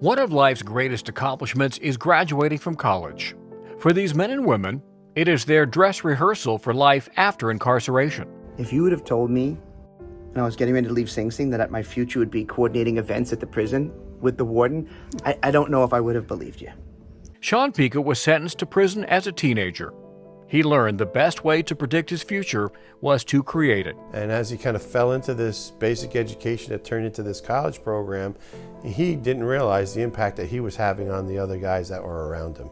One of life's greatest accomplishments is graduating from college. For these men and women, it is their dress rehearsal for life after incarceration. If you would have told me when I was getting ready to leave Sing Sing that my future would be coordinating events at the prison with the warden, I don't know if I would have believed you. Shawn Pica was sentenced to prison as a teenager. He learned the best way to predict his future was to create it. And as he kind of fell into this basic education that turned into this college program, he didn't realize the impact that he was having on the other guys that were around him.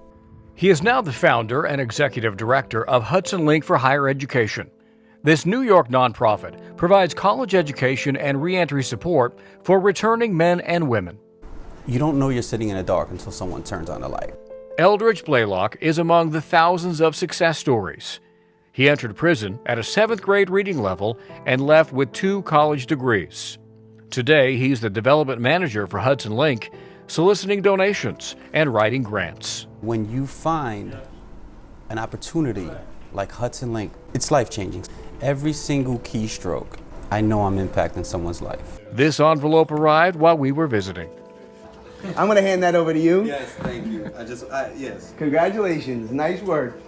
He is now the founder and executive director of Hudson Link for Higher Education. This New York nonprofit provides college education and reentry support for returning men and women. You don't know you're sitting in the dark until someone turns on the light. Eldritch Blair is among the thousands of success stories. He entered prison at a 7th grade reading level and left with 2 college degrees. Today, he's the development manager for Hudson Link, soliciting donations and writing grants. When you find an opportunity like Hudson Link, it's life-changing. Every single keystroke, I know I'm impacting someone's life. This envelope arrived while we were visiting. I'm going to hand that over to you. Yes, thank you. Yes. Congratulations. Nice work.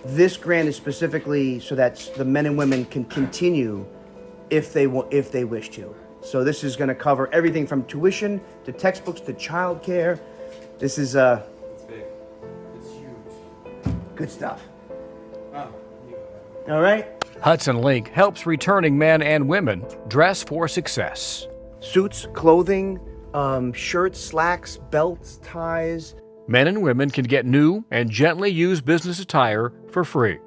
This grant is specifically so that the men and women can continue if they wish to. So this is going to cover everything from tuition to textbooks to childcare. This is It's big. It's huge. good stuff. Oh. All right. Hudson Link helps returning men and women dress for success. Suits, clothing, shirts, slacks, belts, ties. Men and women can get new and gently used business attire for free.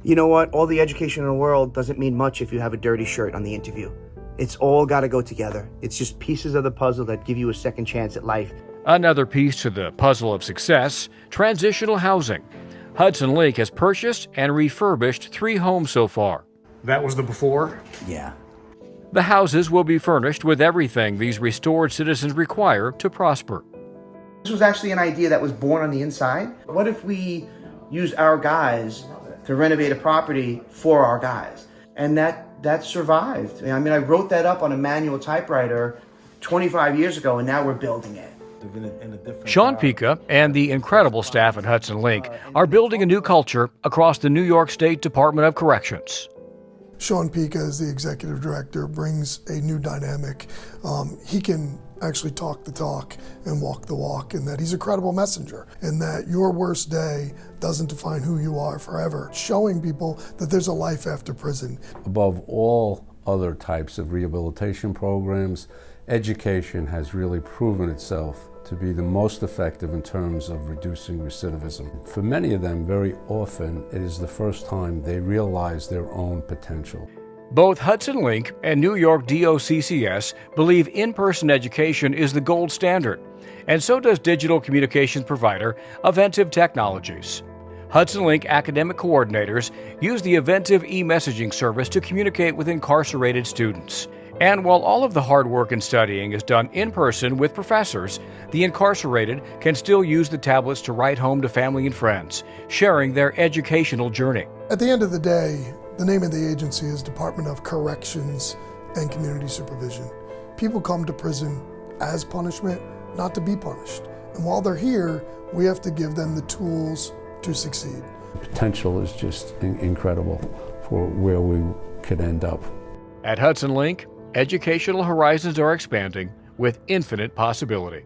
You know what? All the education in the world doesn't mean much if you have a dirty shirt on the interview. It's all got to go together. It's just pieces of the puzzle that give you a second chance at life. Another piece to the puzzle of success, transitional housing. Hudson Link has purchased and refurbished 3 homes so far. That was the before? Yeah. The houses will be furnished with everything these restored citizens require to prosper. This was actually an idea that was born on the inside. What if we use our guys to renovate a property for our guys? And that survived. I mean, I wrote that up on a manual typewriter 25 years ago, and now we're building it. Shawn Pica and the incredible staff at Hudson Link are building a new culture across the New York State Department of Corrections. Shawn Pica, as the executive director, brings a new dynamic. He can actually talk the talk and walk the walk, and that he's a credible messenger, and that your worst day doesn't define who you are forever, showing people that there's a life after prison. Above all other types of rehabilitation programs, education has really proven itself to be the most effective in terms of reducing recidivism. For many of them, very often, it is the first time they realize their own potential. Both Hudson Link and New York DOCCS believe in-person education is the gold standard, and so does digital communications provider Aventiv Technologies. Hudson Link academic coordinators use the Aventiv e-messaging service to communicate with incarcerated students. And while all of the hard work and studying is done in person with professors, the incarcerated can still use the tablets to write home to family and friends, sharing their educational journey. At the end of the day, the name of the agency is Department of Corrections and Community Supervision. People come to prison as punishment, not to be punished. And while they're here, we have to give them the tools to succeed. The potential is just incredible for where we could end up. At Hudson Link, educational horizons are expanding with infinite possibility.